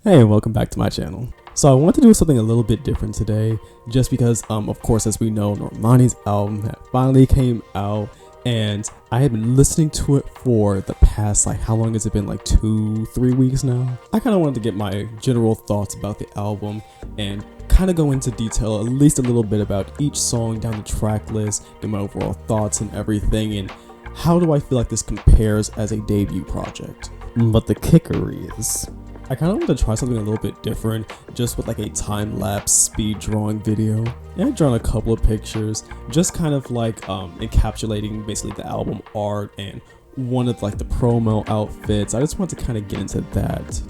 Hey, and welcome back to my channel. So I want to do something a little bit different today, just because, of course, as we know, Normani's album had finally came out, and I had been listening to it for the past, how long has it been, 2-3 weeks now? I kind of wanted to get my general thoughts about the album, and kind of go into detail at least a little bit about each song down the track list, get my overall thoughts and everything, and how do I feel like this compares as a debut project. But the kicker is, I kind of wanted to try something a little bit different, just with a time-lapse speed drawing video. And I've drawn a couple of pictures, just kind of encapsulating basically the album art and one of the promo outfits. I just wanted to kind of get into that.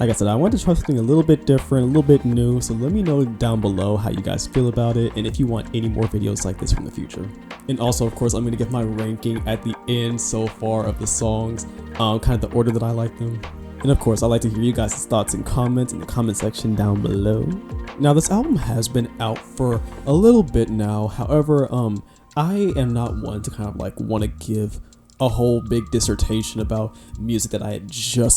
Like I said, I wanted to try something a little bit different, a little bit new, so let me know down below how you guys feel about it and if you want any more videos like this from the future. And also, of course, I'm going to give my ranking at the end so far of the songs, kind of the order that I like them. And of course, I'd like to hear you guys' thoughts and comments in the comment section down below. Now, this album has been out for a little bit now. However, I am not one to kind of want to give a whole big dissertation about music that I had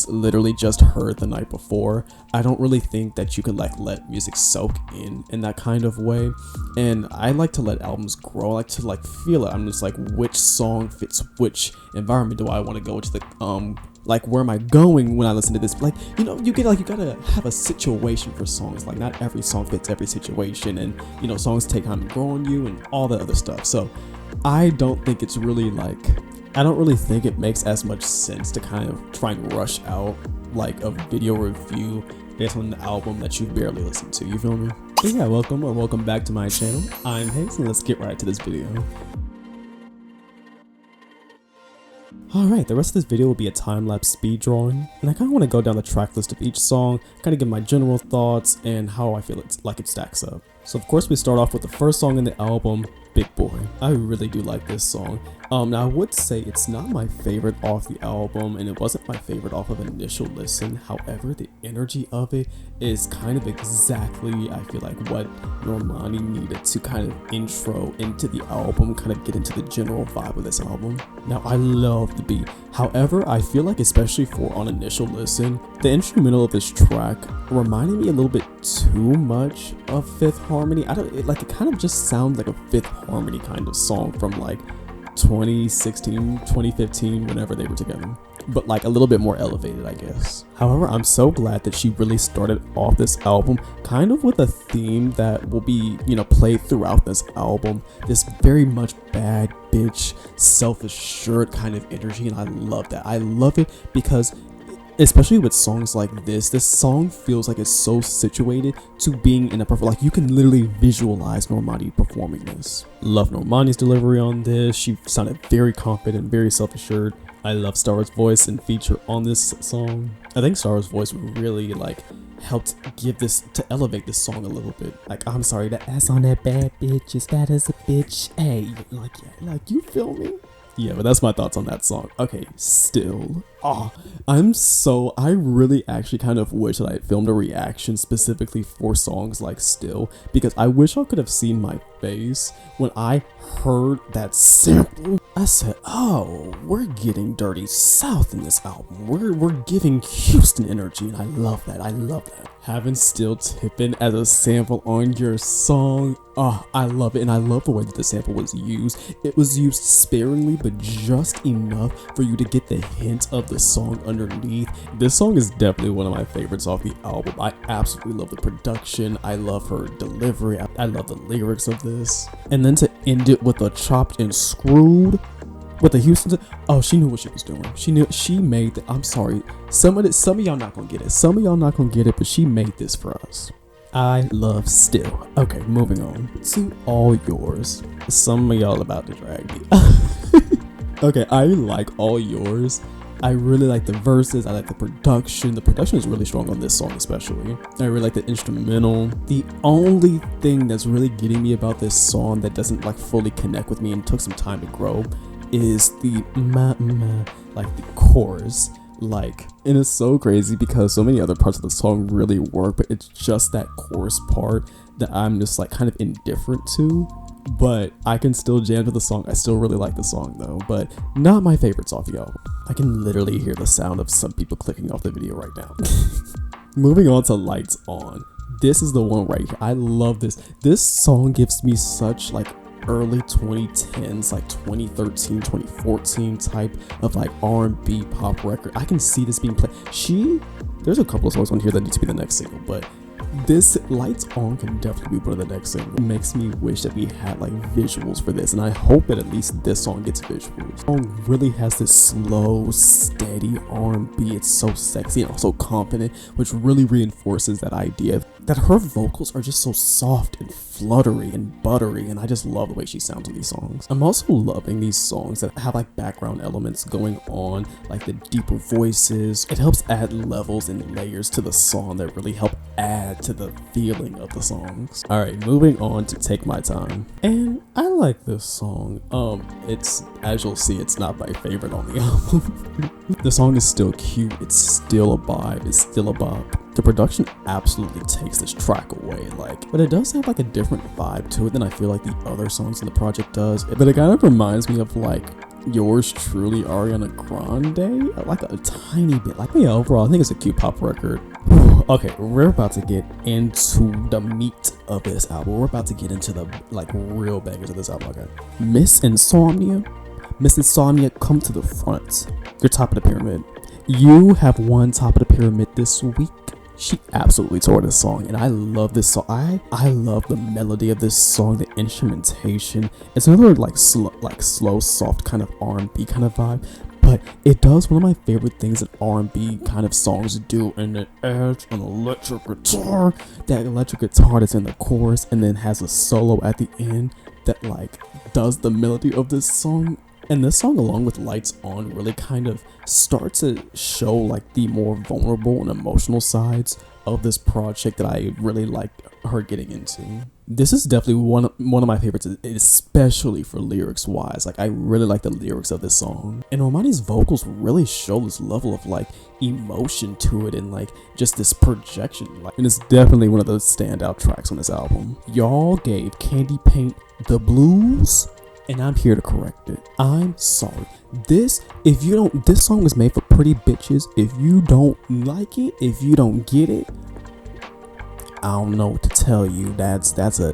literally just heard the night before. I don't really think that you could let music soak in that kind of way. And I like to let albums grow. I like to feel it. I'm just which song fits which environment do I want to go to the where am I going when I listen to this? You gotta have a situation for songs. Not every song fits every situation, and songs take time to grow on you and all that other stuff. So I don't think it's really I don't really think it makes as much sense to kind of try and rush out a video review based on an album that you barely listened to. You feel me? But yeah, welcome back to my channel. I'm Hayes, and let's get right to this video. Alright, the rest of this video will be a time-lapse speed drawing, and I kind of want to go down the track list of each song, kind of give my general thoughts and how I feel it stacks up. So of course we start off with the first song in the album, Big Boy. I really do like this song. Now I would say it's not my favorite off the album, and it wasn't my favorite off of initial listen. However, the energy of it is kind of exactly, I feel what Normani needed to kind of intro into the album, kind of get into the general vibe of this album. Now I love the beat. However, I feel especially for on initial listen, the instrumental of this track reminded me a little bit too much of Fifth Harmony. It kind of just sounds like a Fifth Harmony kind of song from 2016, 2015, whenever they were together, but a little bit more elevated, I guess. However, I'm so glad that she really started off this album kind of with a theme that will be, played throughout this album. This very much bad bitch, self-assured kind of energy, and I love that. I love it because, especially with songs like this song feels it's so situated to being in a perfect, you can literally visualize Normani performing this. Love Normani's delivery on this. She sounded very confident, very self-assured. I love Star's voice and feature on this song. I think Star's voice really helped give this, to elevate this song a little bit. I'm sorry, that ass on that bad bitch is bad as a bitch. Hey, you feel me? Yeah, but that's my thoughts on that song. Okay, Still. I really actually kind of wish that I had filmed a reaction specifically for songs like Still, because I wish I could have seen my face when I heard that sample. I said, oh, we're getting Dirty South in this album. We're giving Houston energy, and I love that. Having Still tipping as a sample on your song, I love it, and I love the way that the sample was used. It was used sparingly, but just enough for you to get the hint of the song underneath. This song is definitely one of my favorites off the album. I absolutely love the production. I love her delivery. I love the lyrics of this. And then to end it with a chopped and screwed with the Houston. Oh, she knew what she was doing. She made the, I'm sorry. Some of y'all not gonna get it. But she made this for us. I love Still. Okay, moving on to All Yours. Some of y'all about to drag me. Okay, I like All Yours. I really like the verses. I like the production. The production is really strong on this song especially. I really like the instrumental. The only thing that's really getting me about this song that doesn't fully connect with me and took some time to grow is the the chorus. And it's so crazy because so many other parts of the song really work, but it's just that chorus part that I'm just kind of indifferent to. But I can still jam to the song. I still really like the song though, but not my favorites off the album. I can literally hear the sound of some people clicking off the video right now. Moving on to Lights On. This is the one right here. I love this. This song gives me such like early 2010s, like 2013, 2014 type of like R&B pop record. I can see this being played. There's a couple of songs on here that need to be the next single, but this Lights On can definitely be one of the next singles. It makes me wish that we had like visuals for this, and I hope that at least this song gets visuals. The song really has this slow, steady R&B. It's so sexy and also confident, which really reinforces that idea that her vocals are just so soft and fluttery and buttery, and I just love the way she sounds in these songs. I'm also loving these songs that have like background elements going on, like the deeper voices. It helps add levels and layers to the song that really help add to the feeling of the songs. Alright, moving on to Take My Time. And I like this song. It's, as you'll see, it's not my favorite on the album. The song is still cute, it's still a vibe, it's still a bop. The production absolutely takes this track away, but it does have like a different vibe to it than I feel like the other songs in the project does. But it kind of reminds me of like Yours Truly, Ariana Grande, like a tiny bit. Yeah, overall, I think it's a cute pop record. Okay, we're about to get into the meat of this album. We're about to get into the real bangers of this album. Okay, Miss Insomnia, come to the front. You're top of the pyramid. You have won top of the pyramid this week. She absolutely tore this song, and I love this song. I love the melody of this song, the instrumentation. It's another slow, soft kind of R&B kind of vibe, but it does one of my favorite things that R&B kind of songs do, and it adds an electric guitar. That electric guitar that's in the chorus, and then has a solo at the end that does the melody of this song. And this song, along with Lights On, really kind of starts to show the more vulnerable and emotional sides of this project that I really like her getting into. This is definitely one of my favorites, especially for lyrics wise. I really like the lyrics of this song. And Normani's vocals really show this level of emotion to it, and just this projection. And it's definitely one of those standout tracks on this album. Y'all gave Candy Paint the blues, and I'm here to correct it. I'm sorry. This song was made for pretty bitches. If you don't like it, if you don't get it, I don't know what to tell you. That's a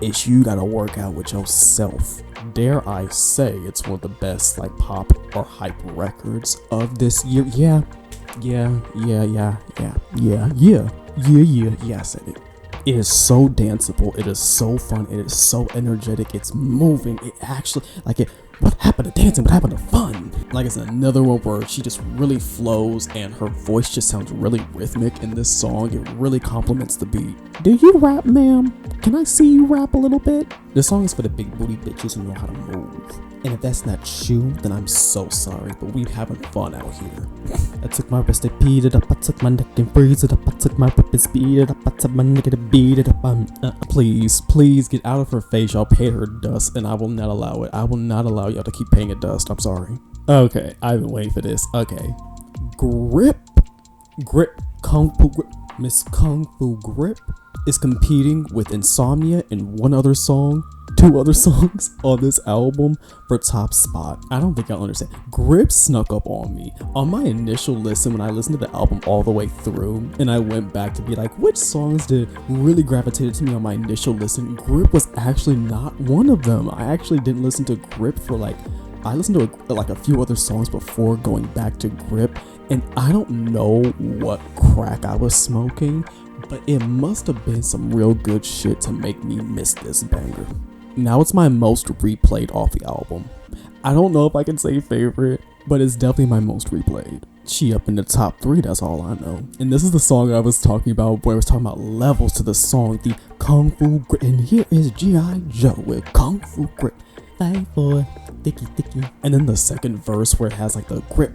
issue you gotta work out with yourself. Dare I say it's one of the best pop or hype records of this year. Yeah, I said it. It is so danceable, it is so fun, it is so energetic, it's moving, it actually, what happened to dancing, what happened to fun? It's another one where she just really flows, and her voice just sounds really rhythmic in this song. It really complements the beat. Do you rap, ma'am? Can I see you rap a little bit? This song is for the big booty bitches who know how to move. And if that's not you, then I'm so sorry, but we having fun out here. I took my wrist, I beat it up, I took my neck and freeze it up, I took my whip and speed it up, I took my nigga to beat it up. Please get out of her face. Y'all paid her dust, and I will not allow it. I will not allow y'all to keep paying it dust. I'm sorry. Okay, I've been waiting for this. Okay. Grip, Kung Fu Grip. Miss Kung Fu Grip is competing with Insomnia and two other songs on this album for top spot. I don't think y'all understand. Grip snuck up on me on my initial listen when I listened to the album all the way through, and I went back to be which songs did really gravitated to me on my initial listen. Grip was actually not one of them. I actually didn't listen to Grip for I listened to a few other songs before going back to Grip, and I don't know what crack I was smoking, but it must have been some real good shit to make me miss this banger. Now it's my most replayed off the album. I don't know if I can say favorite, but it's definitely my most replayed. She up in the top 3, that's all I know. And this is the song I was talking about, where I was talking about levels to the song, the Kung Fu Grip. And here is G.I. Joe with Kung Fu Grip. Fight boy, thicky. And then the second verse where it has the grip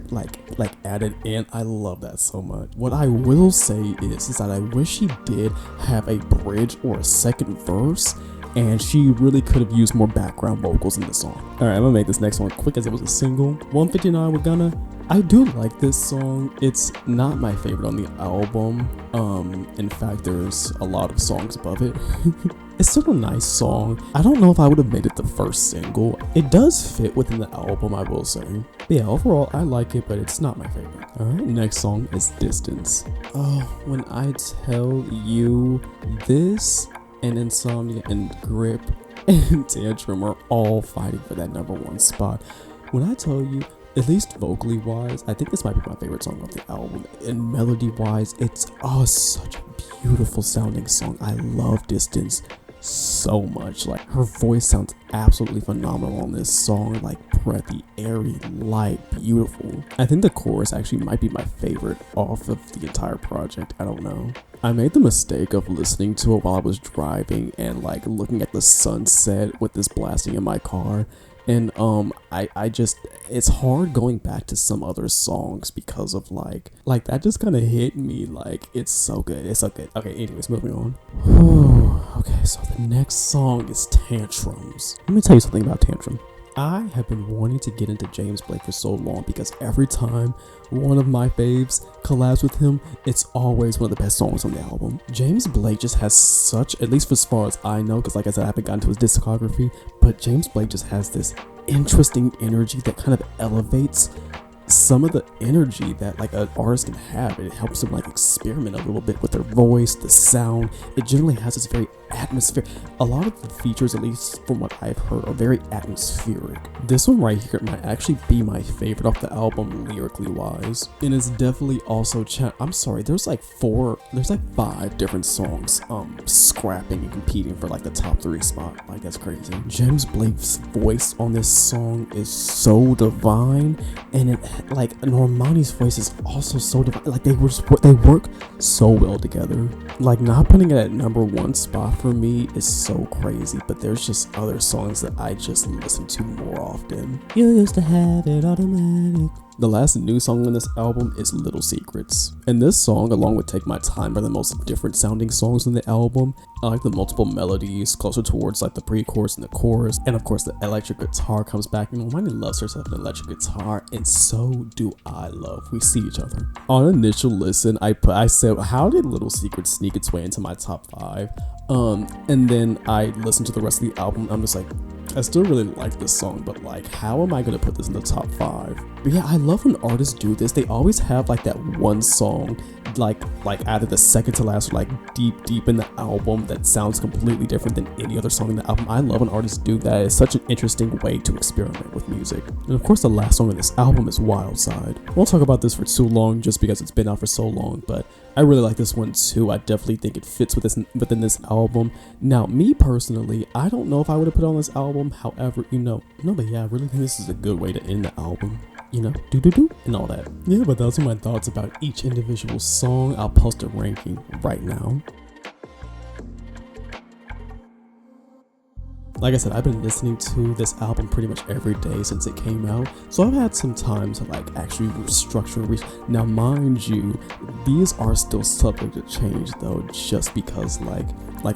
added in. I love that so much. What I will say is that I wish she did have a bridge or a second verse, and she really could have used more background vocals in the song. Alright, I'm gonna make this next one quick as it was a single. 159 with Gunna. I do like this song. It's not my favorite on the album. In fact, there's a lot of songs above it. It's still a nice song. I don't know if I would have made it the first single. It does fit within the album, I will say. But yeah, overall, I like it, but it's not my favorite. Alright, next song is Distance. Oh, when I tell you, this and Insomnia and Grip and Tantrum are all fighting for that #1 spot. When I tell you, at least vocally wise, I think this might be my favorite song of the album. And melody wise, it's such a beautiful sounding song. I love Distance so much. Like, her voice sounds absolutely phenomenal on this song. Like, breathy, airy, light, beautiful. I think the chorus actually might be my favorite off of the entire project. I don't know. I made the mistake of listening to it while I was driving and like looking at the sunset with this blasting in my car. And I just, it's hard going back to some other songs because of like that just kind of hit me. Like, it's so good. It's so good. Okay, anyways, moving on. Okay, so the next song is Tantrums. Let me tell you something about Tantrum. I have been wanting to get into James Blake for so long because every time one of my faves collabs with him, it's always one of the best songs on the album. James Blake just has such, at least as far as I know, because like I said, I haven't gotten to his discography, but James Blake just has this interesting energy that kind of elevates some of the energy that like an artist can have. It helps them like experiment a little bit with their voice, the sound. It generally has this very atmosphere. A lot of the features, at least from what I've heard, are very atmospheric. This one right here might actually be my favorite off the album lyrically wise, and it's definitely also I'm sorry, there's like 5 different songs scrapping and competing for like the top 3 spot. Like, that's crazy. James Blake's voice on this song is so divine, and it like Normani's voice is also so divine. Like, they work so well together. Like, not putting it at #1 spot for me is so crazy, but there's just other songs that I just listen to more often. You used to have it automatic. The last new song on this album is Little Secrets. And this song, along with Take My Time, are the most different sounding songs on the album. I like the multiple melodies closer towards like the pre-chorus and the chorus. And of course the electric guitar comes back. And Normani loves herself an electric guitar, and so do I love We See Each Other. On initial listen, I said, how did Little Secrets sneak its way into my top 5? And then I listened to the rest of the album. I'm just like, I still really like this song, but like, how am I gonna put this in the top 5? But yeah, I love when artists do this. They always have like that one song, like either the second to last or like deep in the album that sounds completely different than any other song in the album. I love when artists do that. It's such an interesting way to experiment with music. And of course, the last song on this album is Wild Side. I won't talk about this for too long just because it's been out for so long, but I really like this one too. I definitely think it fits within this album. Now, me personally, I don't know if I would have put it on this album. However, but yeah, I really think this is a good way to end the album. Do and all that. Yeah, but those are my thoughts about each individual song. I'll post a ranking right now. Like I said, I've been listening to this album pretty much every day since it came out, so I've had some time to like actually restructure. Now, mind you, these are still subject to change though, just because like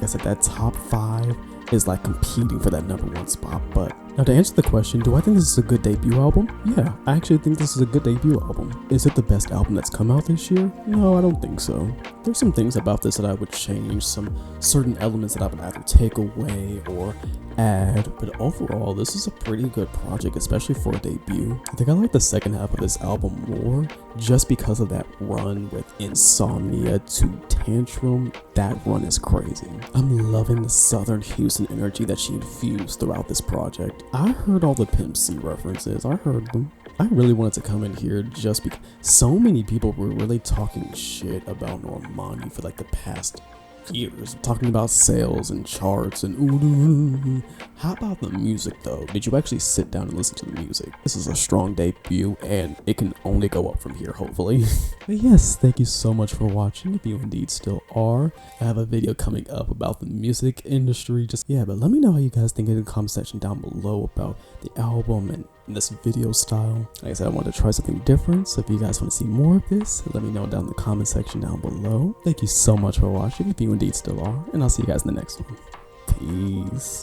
I said, that top 5 is like competing for that #1 spot. But now, to answer the question, do I think this is a good debut album? Yeah, I actually think this is a good debut album. Is it the best album that's come out this year? No, I don't think so. There's some things about this that I would change, some certain elements that I would either take away or add, but overall this is a pretty good project, especially for a debut. I think I like the second half of this album more just because of that run with Insomnia to Tantrum. That run is crazy. I'm loving the Southern Houston energy that she infused throughout this project. I heard all the Pimp C references. I heard them. I really wanted to come in here just because so many people were really talking shit about Normani for like the past years, talking about sales and charts and ooh. How about the music though? Did you actually sit down and listen to the music? This is a strong debut and it can only go up from here, hopefully. But yes, thank you so much for watching, if you indeed still are. I have a video coming up about the music industry. But let me know how you guys think in the comment section down below about the album and this video style. Like I said, I wanted to try something different, so if you guys want to see more of this, let me know down in the comment section down below. Thank you so much for watching, if you indeed still are, and I'll see you guys in the next one. Peace.